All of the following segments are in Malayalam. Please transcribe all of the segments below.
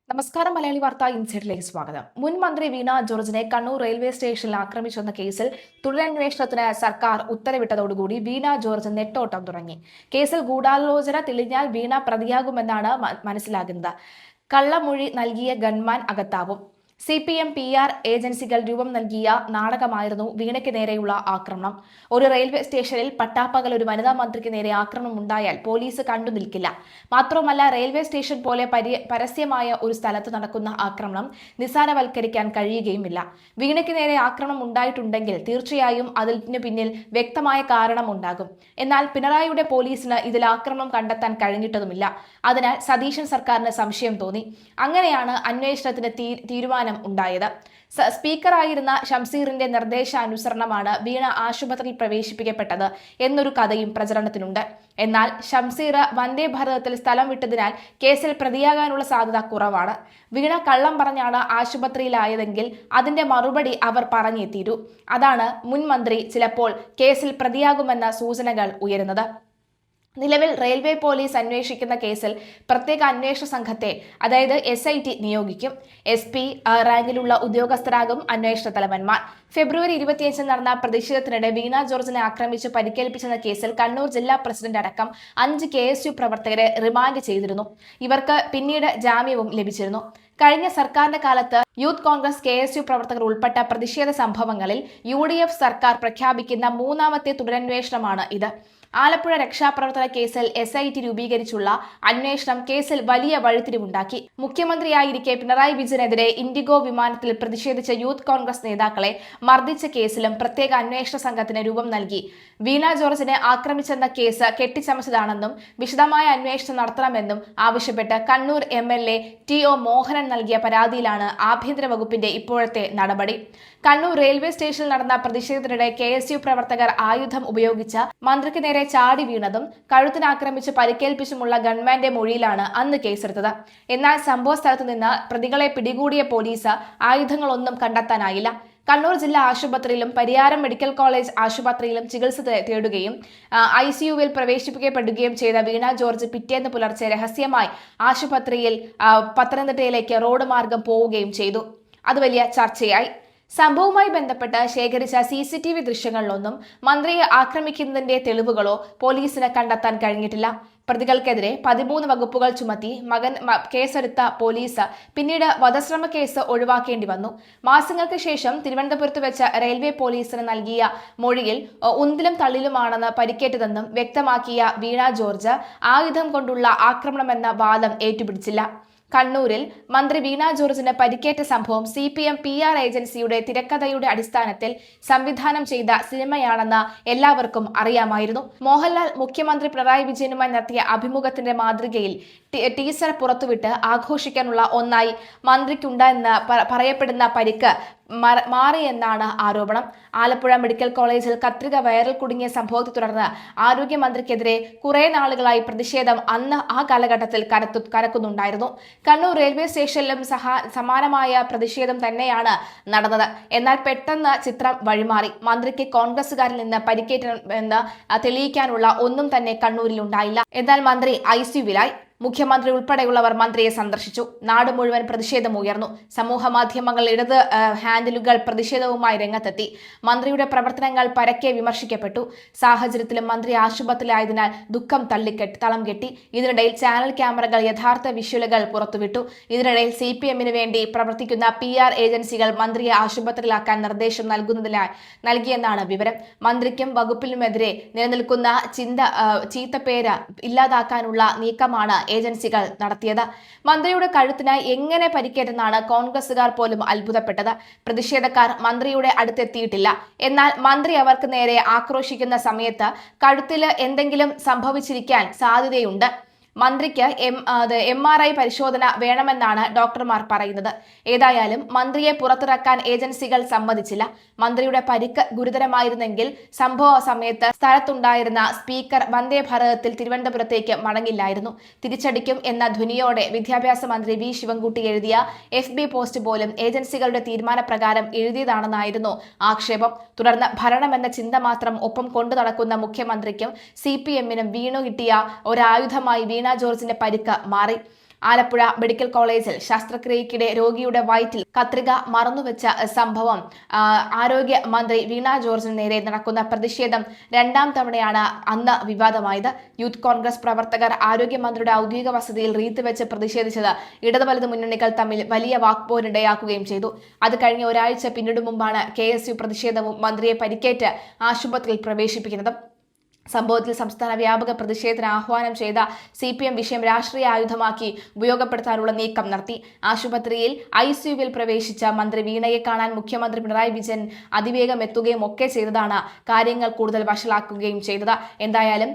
നമസ്കാരം. മലയാളി വാർത്ത ഇൻസൈഡിലേക്ക് സ്വാഗതം. മുൻ മന്ത്രി വീണ ജോർജിനെ കണ്ണൂർ റെയിൽവേ സ്റ്റേഷനിൽ ആക്രമിച്ചെന്ന കേസിൽ തുടരന്വേഷണത്തിന് സർക്കാർ ഉത്തരവിട്ടതോടുകൂടി വീണ ജോർജ് നെട്ടോട്ടം തുടങ്ങി. കേസിൽ ഗൂഢാലോചന തെളിഞ്ഞാൽ വീണ പ്രതിയാകുമെന്നാണ് മനസ്സിലാകുന്നത്. കള്ളമൊഴി നൽകിയ ഗൺമാൻ അകത്താവും. CPM PR ഏജൻസികൾ രൂപം നൽകിയ നാടകമായിരുന്നു വീണയ്ക്ക് നേരെയുള്ള ആക്രമണം. ഒരു റെയിൽവേ സ്റ്റേഷനിൽ പട്ടാപ്പകൽ ഒരു വനിതാ മന്ത്രിക്ക് നേരെ ആക്രമണം ഉണ്ടായാൽ പോലീസ് കണ്ടു നിൽക്കില്ല. മാത്രമല്ല, റെയിൽവേ സ്റ്റേഷൻ പോലെ പരസ്യമായ ഒരു സ്ഥലത്ത് നടക്കുന്ന ആക്രമണം നിസ്സാരവൽക്കരിക്കാൻ കഴിയുകയുമില്ല. വീണയ്ക്ക് നേരെ ആക്രമണം ഉണ്ടായിട്ടുണ്ടെങ്കിൽ തീർച്ചയായും അതിന് പിന്നിൽ വ്യക്തമായ കാരണം ഉണ്ടാകും. എന്നാൽ പിണറായിയുടെ പോലീസിന് ഇതിൽ ആക്രമണം കണ്ടെത്താൻ കഴിഞ്ഞിട്ടതുമില്ല. അതിനാൽ സതീശൻ സർക്കാരിന് സംശയം തോന്നി. അങ്ങനെയാണ് അന്വേഷണത്തിന് തീരുമാനം ഉണ്ടായത്. സ്പീക്കറായിരുന്ന ഷംസീറിന്റെ നിർദ്ദേശാനുസരണമാണ് വീണ ആശുപത്രിയിൽ പ്രവേശിപ്പിക്കപ്പെട്ടത് എന്നൊരു കഥയും പ്രചരണത്തിനുണ്ട്. എന്നാൽ ഷംസീർ വന്ദേ ഭാരതത്തിൽ സ്ഥലം വിട്ടതിനാൽ കേസിൽ പ്രതിയാകാനുള്ള സാധ്യത കുറവാണ്. വീണ കള്ളം പറഞ്ഞാണ് ആശുപത്രിയിലായതെങ്കിൽ അതിന്റെ മറുപടി അവർ പറഞ്ഞേ തീരൂ. അതാണ് മുൻ മന്ത്രി ചിലപ്പോൾ കേസിൽ പ്രതിയാകുമെന്ന സൂചനകൾ ഉയരുന്നത്. നിലവിൽ റെയിൽവേ പോലീസ് അന്വേഷിക്കുന്ന കേസിൽ പ്രത്യേക അന്വേഷണ സംഘത്തെ, അതായത് SIT നിയോഗിക്കും. SP റാങ്കിലുള്ള ഉദ്യോഗസ്ഥരാകും അന്വേഷണ തലവന്മാർ. ഫെബ്രുവരി 25 നടന്ന പ്രതിഷേധത്തിനിടെ വീണ ജോർജിനെ ആക്രമിച്ച് പരിക്കേൽപ്പിച്ചെന്ന കേസിൽ കണ്ണൂർ ജില്ലാ പ്രസിഡന്റ് അടക്കം 5 KSU പ്രവർത്തകരെ റിമാൻഡ് ചെയ്തിരുന്നു. ഇവർക്ക് പിന്നീട് ജാമ്യവും ലഭിച്ചിരുന്നു. കഴിഞ്ഞ സർക്കാരിന്റെ കാലത്ത് യൂത്ത് കോൺഗ്രസ് KSU പ്രവർത്തകർ ഉൾപ്പെട്ട പ്രതിഷേധ സംഭവങ്ങളിൽ UDF സർക്കാർ പ്രഖ്യാപിക്കുന്ന മൂന്നാമത്തെ തുടരന്വേഷണമാണ് ഇത്. ആലപ്പുഴ രക്ഷാപ്രവർത്തന കേസിൽ SIT രൂപീകരിച്ചുള്ള അന്വേഷണം കേസിൽ വലിയ വഴിത്തിരിവുണ്ടാക്കി. മുഖ്യമന്ത്രിയായിരിക്കെ പിണറായി വിജയനെതിരെ ഇൻഡിഗോ വിമാനത്തിൽ പ്രതിഷേധിച്ച യൂത്ത് കോൺഗ്രസ് നേതാക്കളെ മർദ്ദിച്ച കേസിലും പ്രത്യേക അന്വേഷണ സംഘത്തിന് രൂപം നൽകി. വീണ ജോർജിനെ ആക്രമിച്ചെന്ന കേസ് കെട്ടിച്ചമച്ചതാണെന്നും വിശദമായ അന്വേഷണം നടത്തണമെന്നും ആവശ്യപ്പെട്ട് കണ്ണൂർ MLA TO മോഹനൻ നൽകിയ പരാതിയിലാണ് ആഭ്യന്തര വകുപ്പിന്റെ ഇപ്പോഴത്തെ നടപടി. കണ്ണൂർ റെയിൽവേ സ്റ്റേഷനിൽ നടന്ന പ്രതിഷേധത്തിനിടെ KSU പ്രവർത്തകർ ആയുധം ഉപയോഗിച്ച് മന്ത്രിക്ക് നേരെ ചാടി വീണതും കഴുത്തിനാക്രമിച്ച് പരിക്കേൽപ്പിച്ചുമുള്ള ഗൺമാന്റെ മൊഴിയിലാണ് അന്ന് കേസെടുത്തത്. എന്നാൽ സംഭവ സ്ഥലത്ത് നിന്ന് പ്രതികളെ പിടികൂടിയ പോലീസ് ആയുധങ്ങളൊന്നും കണ്ടെത്താനായില്ല. കണ്ണൂർ ജില്ലാ ആശുപത്രിയിലും പരിയാരം മെഡിക്കൽ കോളേജ് ആശുപത്രിയിലും ചികിത്സ തേടുകയും ICUവിൽ പ്രവേശിപ്പിക്കപ്പെടുകയും ചെയ്ത വീണ ജോർജ് പിറ്റേന്ന് പുലർച്ചെ രഹസ്യമായി ആശുപത്രിയിൽ പത്തനംതിട്ടയിലേക്ക് റോഡ് മാർഗം പോവുകയും ചെയ്തു. അത് വലിയ ചർച്ചയായി. സംഭവവുമായി ബന്ധപ്പെട്ട് ശേഖരിച്ച CCTV ദൃശ്യങ്ങളിലൊന്നും മന്ത്രിയെ ആക്രമിക്കുന്നതിന്റെ തെളിവുകളോ പോലീസിന് കണ്ടെത്താൻ കഴിഞ്ഞിട്ടില്ല. പ്രതികൾക്കെതിരെ 13 വകുപ്പുകൾ ചുമത്തി കേസെടുത്ത പോലീസ് പിന്നീട് വധശ്രമ കേസ് ഒഴിവാക്കേണ്ടി വന്നു. മാസങ്ങൾക്ക് ശേഷം തിരുവനന്തപുരത്ത് വെച്ച് റെയിൽവേ പോലീസിന് നൽകിയ മൊഴിയിൽ ഉന്തിലും തള്ളിലുമാണെന്ന് പരിക്കേറ്റതെന്നും വ്യക്തമാക്കിയ വീണ ജോർജ് ആയുധം കൊണ്ടുള്ള ആക്രമണമെന്ന വാദം ഏറ്റുപിടിച്ചില്ല. കണ്ണൂരിൽ മന്ത്രി വീണ ജോർജിന് പരിക്കേറ്റ സംഭവം CPM PR ഏജൻസിയുടെ തിരക്കഥയുടെ അടിസ്ഥാനത്തിൽ സംവിധാനം ചെയ്ത സിനിമയാണെന്ന് എല്ലാവർക്കും അറിയാമായിരുന്നു. മോഹൻലാൽ മുഖ്യമന്ത്രി പിണറായി വിജയനുമായി നടത്തിയ അഭിമുഖത്തിന്റെ മാതൃകയിൽ ടീസർ പുറത്തുവിട്ട് ആഘോഷിക്കാനുള്ള ഒന്നായി മന്ത്രിക്കുണ്ടെന്ന് പറയപ്പെടുന്ന പരിക്ക് മാറിയെന്നാണ് ആരോപണം. ആലപ്പുഴ മെഡിക്കൽ കോളേജിൽ കത്രിക വയറിൽ കുടുങ്ങിയ സംഭവത്തെ തുടർന്ന് ആരോഗ്യമന്ത്രിക്കെതിരെ കുറെ നാളുകളായി പ്രതിഷേധം അന്ന് ആ കാലഘട്ടത്തിൽ കനക്കുന്നുണ്ടായിരുന്നു. കണ്ണൂർ റെയിൽവേ സ്റ്റേഷനിലും സമാനമായ പ്രതിഷേധം തന്നെയാണ് നടന്നത്. എന്നാൽ പെട്ടെന്ന് ചിത്രം വഴിമാറി. മന്ത്രിക്ക് കോൺഗ്രസുകാരിൽ നിന്ന് പരിക്കേറ്റെന്ന് തെളിയിക്കാനുള്ള ഒന്നും തന്നെ കണ്ണൂരിൽ ഉണ്ടായില്ല. എന്നാൽ മന്ത്രി ICUവിലായി. മുഖ്യമന്ത്രി ഉൾപ്പെടെയുള്ളവർ മന്ത്രിയെ സന്ദർശിച്ചു. നാട് മുഴുവൻ പ്രതിഷേധമുയർന്നു. സമൂഹ മാധ്യമങ്ങൾ ഇടത് ഹാൻഡിലുകൾ പ്രതിഷേധവുമായി രംഗത്തെത്തി. മന്ത്രിയുടെ പ്രവർത്തനങ്ങൾ പരക്കെ വിമർശിക്കപ്പെട്ടു. സാഹചര്യത്തിലും മന്ത്രി ആശുപത്രിയിലായതിനാൽ ദുഃഖം തളം കെട്ടി. ഇതിനിടയിൽ ചാനൽ ക്യാമറകൾ യഥാർത്ഥ വിഷ്വലുകൾ പുറത്തുവിട്ടു. ഇതിനിടയിൽ CPMന് വേണ്ടി പ്രവർത്തിക്കുന്ന PR ഏജൻസികൾ മന്ത്രിയെ ആശുപത്രിയിലാക്കാൻ നിർദ്ദേശം നൽകിയെന്നാണ് വിവരം. മന്ത്രിക്കും വകുപ്പിനുമെതിരെ നിലനിൽക്കുന്ന ചീത്തപ്പേര് ഇല്ലാതാക്കാനുള്ള നീക്കമാണ് ഏജൻസികൾ നടത്തിയത്. മന്ത്രിയുടെ കഴുത്തിന് എങ്ങനെ പരിക്കേറ്റെന്നാണ് കോൺഗ്രസുകാർ പോലും അത്ഭുതപ്പെട്ടത്. പ്രതിഷേധക്കാർ മന്ത്രിയുടെ അടുത്തെത്തിയിട്ടില്ല. എന്നാൽ മന്ത്രി അവർക്ക് നേരെ ആക്രോശിക്കുന്ന സമയത്ത് കഴുത്തിൽ എന്തെങ്കിലും സംഭവിച്ചിരിക്കാൻ സാധ്യതയുണ്ട്. മന്ത്രിക്ക് MRI പരിശോധന വേണമെന്നാണ് ഡോക്ടർമാർ പറയുന്നത്. ഏതായാലും മന്ത്രിയെ പുറത്തിറക്കാൻ ഏജൻസികൾ സമ്മതിച്ചില്ല. മന്ത്രിയുടെ പരിക്ക് ഗുരുതരമായിരുന്നെങ്കിൽ സംഭവ സമയത്ത് സ്ഥലത്തുണ്ടായിരുന്ന സ്പീക്കർ വന്ദേ ഭാരതത്തിൽ തിരുവനന്തപുരത്തേക്ക് മടങ്ങില്ലായിരുന്നു. തിരിച്ചടിക്കും എന്ന ധ്വനിയോടെ വിദ്യാഭ്യാസ മന്ത്രി V ശിവൻകുട്ടി എഴുതിയ FB പോസ്റ്റ് പോലും ഏജൻസികളുടെ തീരുമാനപ്രകാരം എഴുതിയതാണെന്നായിരുന്നു ആക്ഷേപം. തുടർന്ന് ഭരണമെന്ന ചിന്ത മാത്രം ഒപ്പം കൊണ്ടു നടക്കുന്ന മുഖ്യമന്ത്രിക്കും CPMനും വീണു കിട്ടിയ ഒരായുധമായി വീണ ജോർജിന്റെ പരിക്ക് മാറി. ആലപ്പുഴ മെഡിക്കൽ കോളേജിൽ ശസ്ത്രക്രിയയ്ക്കിടെ രോഗിയുടെ വയറ്റിൽ കത്രിക മറന്നുവെച്ച സംഭവം ആരോഗ്യ മന്ത്രി വീണ ജോർജിന് നേരെ നടക്കുന്ന പ്രതിഷേധം രണ്ടാം തവണയാണ് അന്ന് വിവാദമായത്. യൂത്ത് കോൺഗ്രസ് പ്രവർത്തകർ ആരോഗ്യമന്ത്രിയുടെ ഔദ്യോഗിക വസതിയിൽ റീത്ത് വെച്ച് പ്രതിഷേധിച്ചത് ഇടത് വലത് മുന്നണികൾ തമ്മിൽ വലിയ വാക്പോരിടയാക്കുകയും ചെയ്തു. അത് കഴിഞ്ഞ ഒരാഴ്ച പിന്നിടും മുമ്പാണ് KSU പ്രതിഷേധവും മന്ത്രിയെ പരിക്കേറ്റ് ആശുപത്രിയിൽ പ്രവേശിപ്പിക്കുന്നത്. സംഭവത്തിൽ സംസ്ഥാന വ്യാപക പ്രതിഷേധത്തിന് ആഹ്വാനം ചെയ്ത CPM വിഷയം രാഷ്ട്രീയ ആയുധമാക്കി ഉപയോഗപ്പെടുത്താനുള്ള നീക്കം നടത്തി. ആശുപത്രിയിൽ ICUവിൽ പ്രവേശിച്ച മന്ത്രി വീണയെ കാണാൻ മുഖ്യമന്ത്രി പിണറായി വിജയൻ അതിവേഗം എത്തുകയും ഒക്കെ ചെയ്തതാണ് കാര്യങ്ങൾ കൂടുതൽ വഷളാക്കുകയും ചെയ്തത്. എന്തായാലും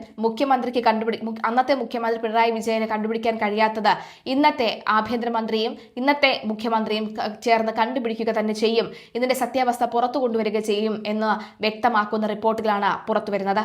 അന്നത്തെ മുഖ്യമന്ത്രി പിണറായി വിജയനെ കണ്ടുപിടിക്കാൻ കഴിയാത്തത് ഇന്നത്തെ ആഭ്യന്തരമന്ത്രിയും ഇന്നത്തെ മുഖ്യമന്ത്രിയും ചേർന്ന് കണ്ടുപിടിക്കുക തന്നെ ചെയ്യും. ഇതിന്റെ സത്യാവസ്ഥ പുറത്തു കൊണ്ടുവരിക ചെയ്യും എന്ന് വ്യക്തമാക്കുന്ന റിപ്പോർട്ടുകളാണ് പുറത്തുവരുന്നത്.